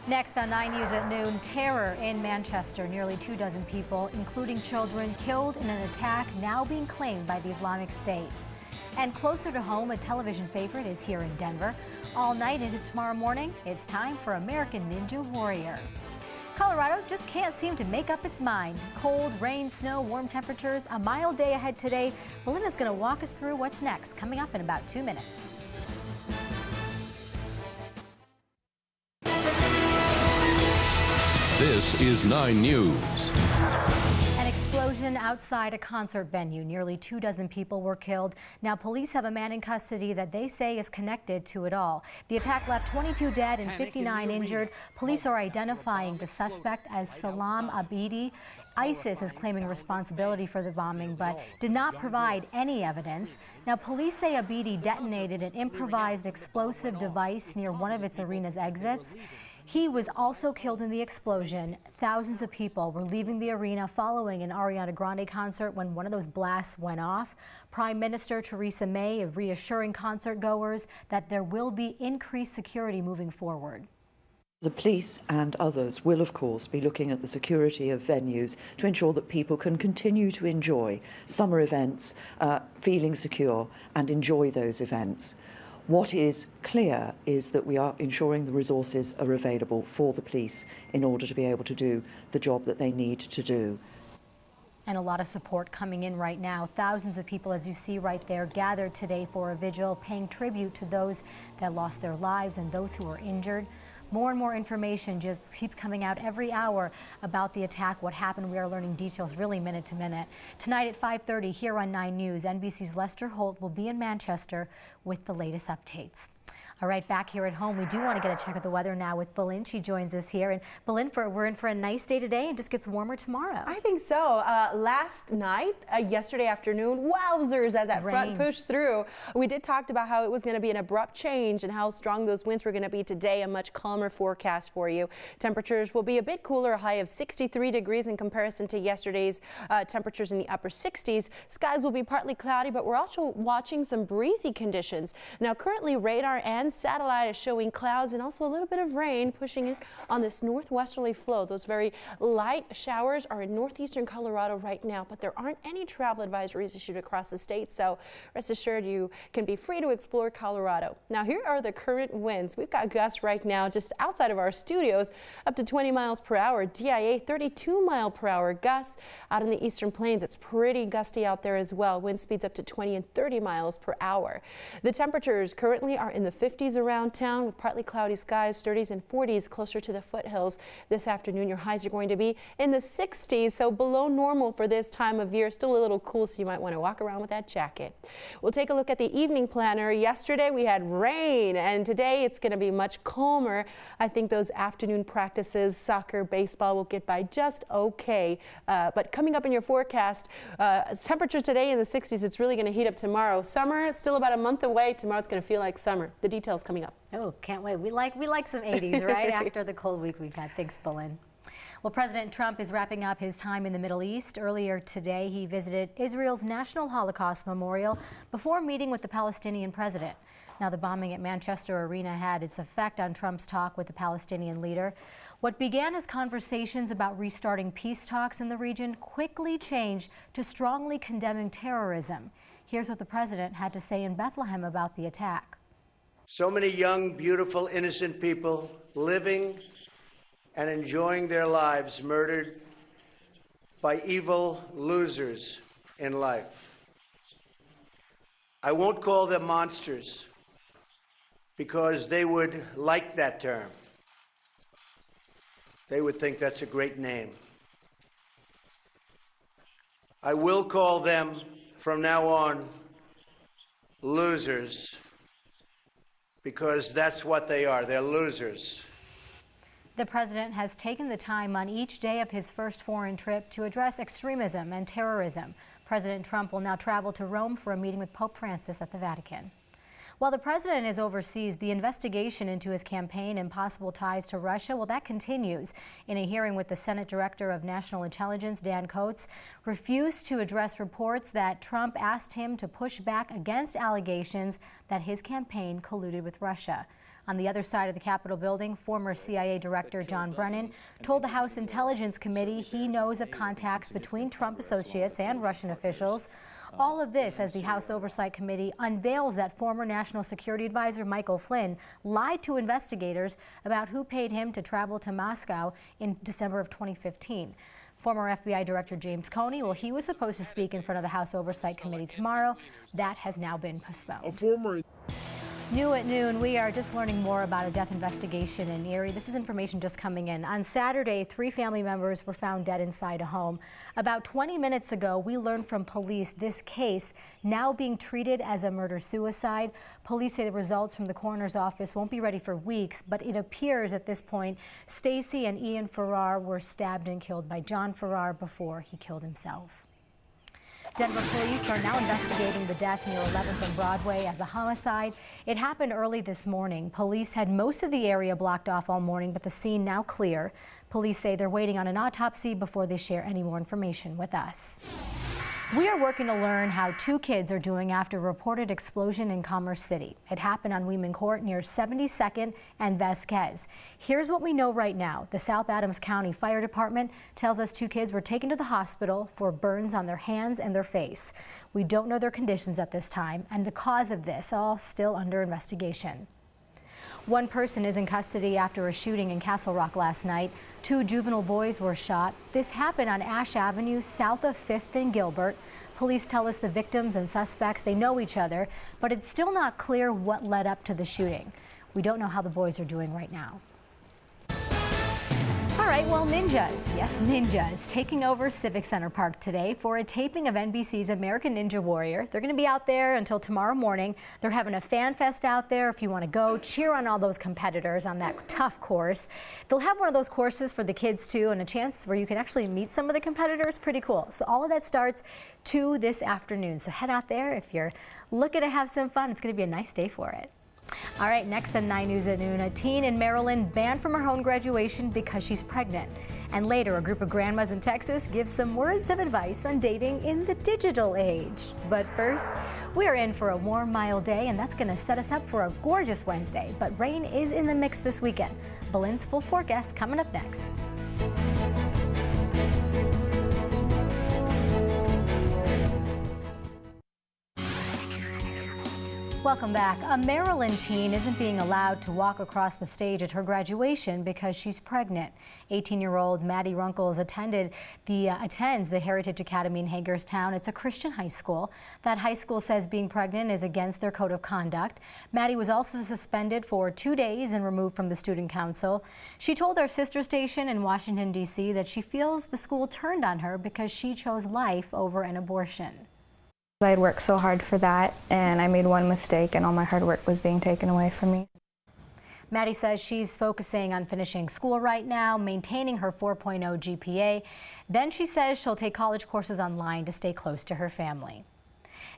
Next on 9 News at noon, terror in Manchester. Nearly 24 people, including children, killed in an attack now being claimed by the Islamic State. And closer to home, a television favorite is here in Denver. All night into tomorrow morning, it's time for American Ninja Warrior. Colorado just can't seem to make up its mind. Cold, rain, snow, warm temperatures, a mild day ahead today. Belinda's going to walk us through what's next, coming up in about 2 minutes. This is 9 News. An explosion outside a concert venue. Nearly 24 people were killed. Now police have a man in custody that they say is connected to it all. The attack left 22 dead and 59 injured. Police are identifying the suspect as Salam Abedi. ISIS is claiming responsibility for the bombing, but did not provide any evidence. Now, police say Abedi detonated an improvised explosive device near one of its arena's exits. He was also killed in the explosion. Thousands of people were leaving the arena following an Ariana Grande concert when one of those blasts went off. Prime Minister Theresa May is reassuring concert goers that there will be increased security moving forward. The police and others will, of course, be looking at the security of venues to ensure that people can continue to enjoy summer events, feeling secure and enjoy those events. What is clear is that we are ensuring the resources are available for the police in order to be able to do the job that they need to do. And a lot of support coming in right now. Thousands of people, as you see right there, gathered today for a vigil, paying tribute to those that lost their lives and those who were injured. More and more information just keeps coming out every hour about the attack, what happened. We are learning details really minute to minute. Tonight at 5:30 here on 9 News, NBC's Lester Holt will be in Manchester with the latest updates. All right, back here at home, we do want to get a check of the weather now with Belinda. She joins us here. And Belinda, we're in for a nice day today and just gets warmer tomorrow. I think so. Last night, yesterday afternoon, wowzers, as that front pushed through. We did talk about how it was going to be an abrupt change and how strong those winds were going to be today. A much calmer forecast for you. Temperatures will be a bit cooler, a high of 63 degrees in comparison to yesterday's temperatures in the upper 60s. Skies will be partly cloudy, but we're also watching some breezy conditions. Now, currently, radar and satellite is showing clouds and also a little bit of rain pushing in on this northwesterly flow. Those very light showers are in northeastern Colorado right now, but there aren't any travel advisories issued across the state, so rest assured you can be free to explore Colorado. Now, here are the current winds. We've got gusts right now just outside of our studios up to 20 miles per hour. DIA 32-mile-per-hour gusts. Out in the eastern plains, it's pretty gusty out there as well. Wind speeds up to 20 and 30 miles per hour. The temperatures currently are in the 50s around town with partly cloudy skies, 30s and 40s closer to the foothills. This afternoon, your highs are going to be in the 60s, so below normal for this time of year. Still a little cool, so you might want to walk around with that jacket. We'll take a look at the evening planner. Yesterday, we had rain, and today it's going to be much calmer. I think those afternoon practices, soccer, baseball, will get by just okay. But coming up in your forecast, temperatures today in the 60s. It's really going to heat up tomorrow. Summer is still about a month away. Tomorrow it's going to feel like summer. The details coming up. Oh, can't wait. We like some 80s, right? After the cold week we've had. Thanks, Belinda. Well, President Trump is wrapping up his time in the Middle East. Earlier today, he visited Israel's National Holocaust Memorial before meeting with the Palestinian president. Now, the bombing at Manchester Arena had its effect on Trump's talk with the Palestinian leader. What began as conversations about restarting peace talks in the region quickly changed to strongly condemning terrorism. Here's what the president had to say in Bethlehem about the attack. So many young, beautiful, innocent people living and enjoying their lives murdered by evil losers in life. I won't call them monsters because they would like that term. They would think that's a great name. I will call them from now on losers, because that's what they are. They're losers. The president has taken the time on each day of his first foreign trip to address extremism and terrorism. President Trump will now travel to Rome for a meeting with Pope Francis at the Vatican. While the president is overseas, the investigation into his campaign and possible ties to Russia, well, that continues. In a hearing with the Senate Director of National Intelligence, Dan Coats, refused to address reports that Trump asked him to push back against allegations that his campaign colluded with Russia. On the other side of the Capitol building, former CIA Director John Brennan told the House Intelligence Committee he knows of contacts between Trump associates and Russian officials. All of this as the House Oversight Committee unveils that former National Security Advisor Michael Flynn lied to investigators about who paid him to travel to Moscow in December of 2015. Former FBI Director James Comey, well, he was supposed to speak in front of the House Oversight Committee tomorrow. That has now been postponed. New at noon, we are just learning more about a death investigation in Erie. This is information just coming in. On Saturday, 3 family members were found dead inside a home. About 20 minutes ago, we learned from police this case now being treated as a murder-suicide. Police say the results from the coroner's office won't be ready for weeks, but it appears at this point Stacy and Ian Farrar were stabbed and killed by John Farrar before he killed himself. Denver police are now investigating the death near 11th and Broadway as a homicide. It happened early this morning. Police had most of the area blocked off all morning, but the scene now clear. Police say they're waiting on an autopsy before they share any more information with us. We are working to learn how 2 kids are doing after a reported explosion in Commerce City. It happened on Weeman Court near 72nd and Vasquez. Here's what we know right now. The South Adams County Fire Department tells us 2 kids were taken to the hospital for burns on their hands and their face. We don't know their conditions at this time, and the cause of this all still under investigation. 1 person is in custody after a shooting in Castle Rock last night. 2 juvenile boys were shot. This happened on Ash Avenue, south of 5th and Gilbert. Police tell us the victims and suspects, they know each other, but it's still not clear what led up to the shooting. We don't know how the boys are doing right now. All right, well, ninjas, yes, ninjas, taking over Civic Center Park today for a taping of NBC's American Ninja Warrior. They're going to be out there until tomorrow morning. They're having a fan fest out there if you want to go cheer on all those competitors on that tough course. They'll have one of those courses for the kids too, and a chance where you can actually meet some of the competitors. Pretty cool. So all of that starts 2 this afternoon. So head out there if you're looking to have some fun. It's going to be a nice day for it. All right, next on 9 News at noon, a teen in Maryland banned from her home graduation because she's pregnant. And later, a group of grandmas in Texas gives some words of advice on dating in the digital age. But first, we are in for a warm, mild day, and that's going to set us up for a gorgeous Wednesday. But rain is in the mix this weekend. Belin's full forecast coming up next. Welcome back. A Maryland teen isn't being allowed to walk across the stage at her graduation because she's pregnant. 18-year-old Maddie Runkles attends the Heritage Academy in Hagerstown. It's a Christian high school. That high school says being pregnant is against their code of conduct. Maddie was also suspended for 2 days and removed from the student council. She told our sister station in Washington, D.C. that she feels the school turned on her because she chose life over an abortion. I had worked so hard for that, and I made one mistake, and all my hard work was being taken away from me. Maddie says she's focusing on finishing school right now, maintaining her 4.0 GPA. Then she says she'll take college courses online to stay close to her family.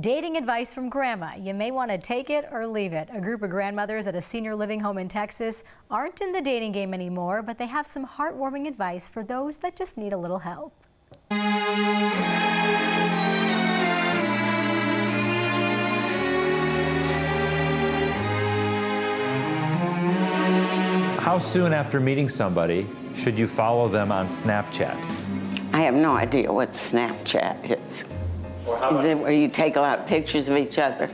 Dating advice from Grandma. You may want to take it or leave it. A group of grandmothers at a senior living home in Texas aren't in the dating game anymore, but they have some heartwarming advice for those that just need a little help. How soon after meeting somebody should you follow them on Snapchat? I have no idea what Snapchat is. Is it where you take a lot of pictures of each other?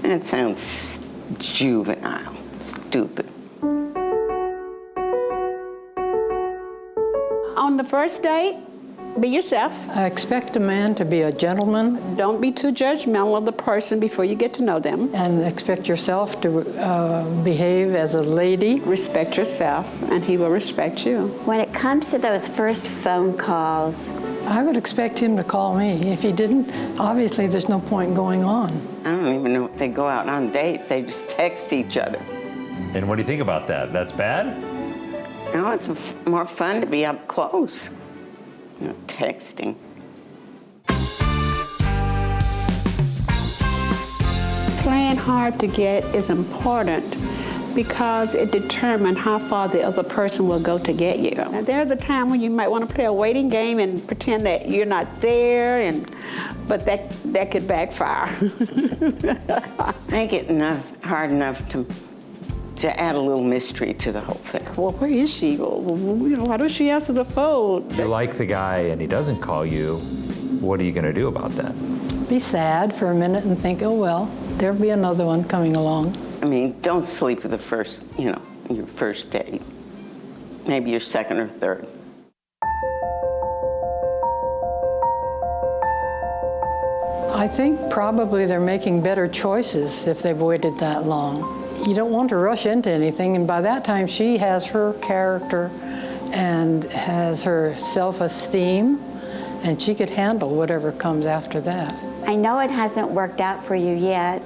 That sounds juvenile, stupid. On the first date, be yourself. I expect a man to be a gentleman. Don't be too judgmental of the person before you get to know them. And expect yourself to behave as a lady. Respect yourself, and he will respect you. When it comes to those first phone calls, I would expect him to call me. If he didn't, obviously there's no point going on. I don't even know if they go out on dates. They just text each other. And what do you think about that? That's bad? No, it's more fun to be up close. You know, texting. Playing hard to get is important because it determines how far the other person will go to get you. Now, there's a time when you might want to play a waiting game and pretend that you're not there, but that could backfire. Make it hard enough to to add a little mystery to the whole thing. Well, where is she? Well, why don't she answer the phone? You like the guy and he doesn't call you, what are you going to do about that? Be sad for a minute and think, oh, well, there'll be another one coming along. I mean, don't sleep with the first, your first date. Maybe your second or third. I think probably they're making better choices if they've waited that long. You don't want to rush into anything, and by that time she has her character and has her self-esteem, and she could handle whatever comes after that. I know it hasn't worked out for you yet,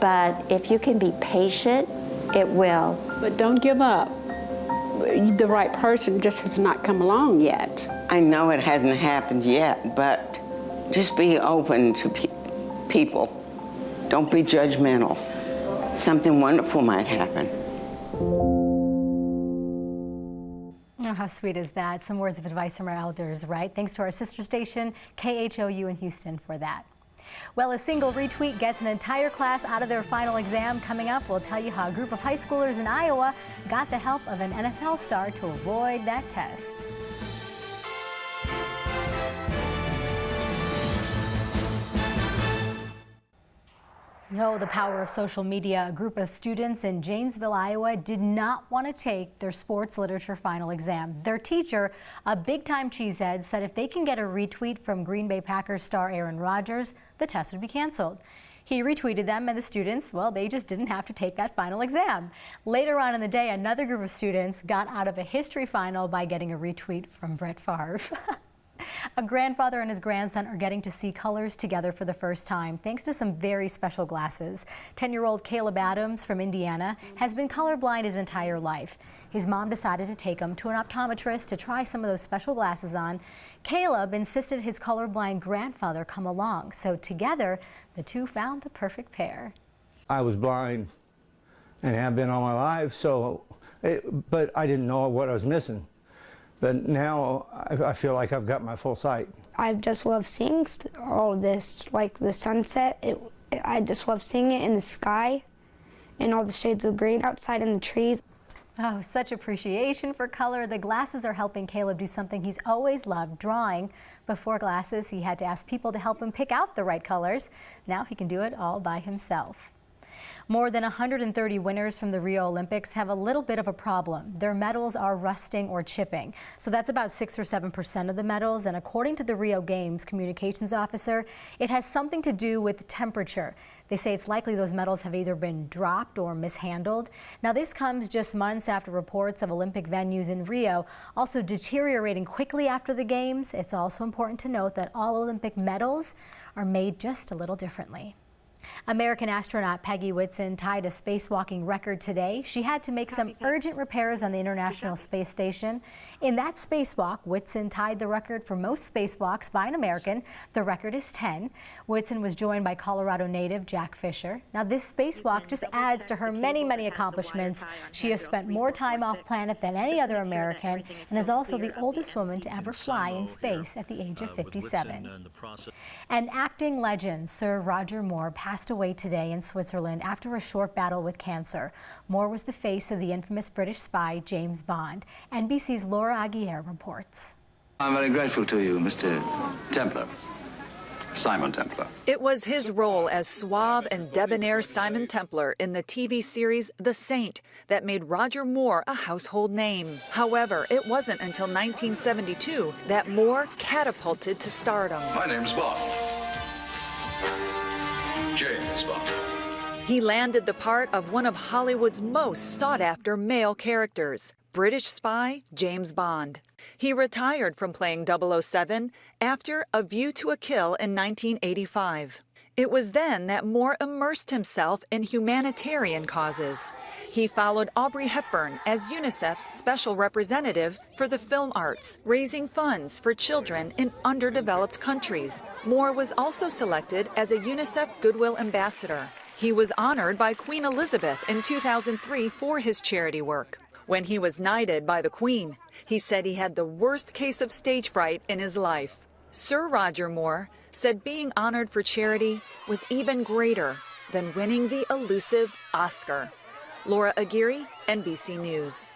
but if you can be patient, it will. But don't give up. The right person just has not come along yet. I know it hasn't happened yet, but just be open to people. Don't be judgmental. Something wonderful might happen. Oh, how sweet is that? Some words of advice from our elders, right? Thanks to our sister station, KHOU in Houston, for that. Well, a single retweet gets an entire class out of their final exam. Coming up, we'll tell you how a group of high schoolers in Iowa got the help of an NFL star to avoid that test. Oh, the power of social media. A group of students in Janesville, Iowa did not want to take their sports literature final exam. Their teacher, a big-time cheesehead, said if they can get a retweet from Green Bay Packers star Aaron Rodgers, the test would be canceled. He retweeted them, and the students, well, they just didn't have to take that final exam. Later on in the day, another group of students got out of a history final by getting a retweet from Brett Favre. A grandfather and his grandson are getting to see colors together for the first time, thanks to some very special glasses. 10-year-old Caleb Adams from Indiana has been colorblind his entire life. His mom decided to take him to an optometrist to try some of those special glasses on. Caleb insisted his colorblind grandfather come along, so together the two found the perfect pair. I was blind and have been all my life, but I didn't know what I was missing. But now I feel like I've got my full sight. I just love seeing all of this, like the sunset. I just love seeing it in the sky and all the shades of green outside in the trees. Oh, such appreciation for color. The glasses are helping Caleb do something he's always loved, drawing. Before glasses, he had to ask people to help him pick out the right colors. Now he can do it all by himself. More than 130 winners from the Rio Olympics have a little bit of a problem. Their medals are rusting or chipping. So that's about 6 or 7% of the medals. And according to the Rio Games communications officer, it has something to do with temperature. They say it's likely those medals have either been dropped or mishandled. Now, this comes just months after reports of Olympic venues in Rio also deteriorating quickly after the Games. It's also important to note that all Olympic medals are made just a little differently. American astronaut Peggy Whitson tied a spacewalking record today. She had to make some urgent repairs on the International Space Station. In that spacewalk, Whitson tied the record for most spacewalks by an American. The record is 10. Whitson was joined by Colorado native Jack Fisher. Now, this spacewalk just adds to her many, many accomplishments. She has spent more time off planet than any other American and is also the oldest woman to ever fly in space at the age of 57. And acting legend Sir Roger Moore passed away today in Switzerland after a short battle with cancer. Moore was the face of the infamous British spy James Bond. NBC's Laura Aguirre reports. I'm very grateful to you, Mr. Templar. Simon Templar. It was his role as suave and debonair Simon Templar in the TV series The Saint that made Roger Moore a household name. However, it wasn't until 1972 that Moore catapulted to stardom. My name's Bond. James Bond. He landed the part of one of Hollywood's most sought-after male characters, British spy James Bond. He retired from playing 007 after A View to a Kill in 1985. It was then that Moore immersed himself in humanitarian causes. He followed Audrey Hepburn as UNICEF's special representative for the film arts, raising funds for children in underdeveloped countries. Moore was also selected as a UNICEF Goodwill Ambassador. He was honored by Queen Elizabeth in 2003 for his charity work. When he was knighted by the Queen, he said he had the worst case of stage fright in his life. Sir Roger Moore said being honored for charity was even greater than winning the elusive Oscar. Laura Aguirre, NBC News.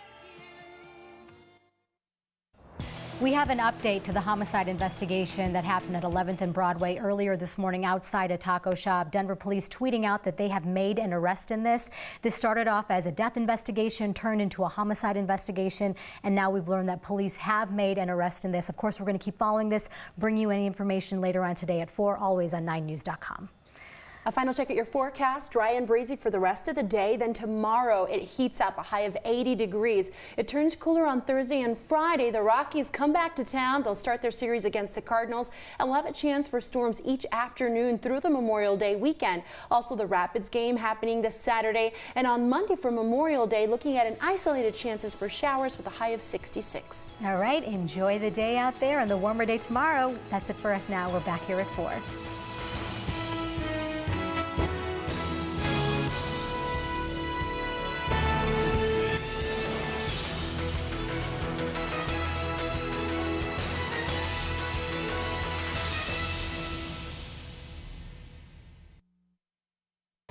We have an update to the homicide investigation that happened at 11th and Broadway earlier this morning outside a taco shop. Denver police tweeting out that they have made an arrest in this. This started off as a death investigation, turned into a homicide investigation, and now we've learned that police have made an arrest in this. Of course, we're going to keep following this, bring you any information later on today at 4, always on 9news.com. A final check at your forecast, dry and breezy for the rest of the day. Then tomorrow it heats up, a high of 80 degrees. It turns cooler on Thursday and Friday. The Rockies come back to town. They'll start their series against the Cardinals, and we'll have a chance for storms each afternoon through the Memorial Day weekend. Also, the Rapids game happening this Saturday, and on Monday for Memorial Day, looking at an isolated chances for showers with a high of 66. All right, enjoy the day out there and the warmer day tomorrow. That's it for us now. We're back here at 4.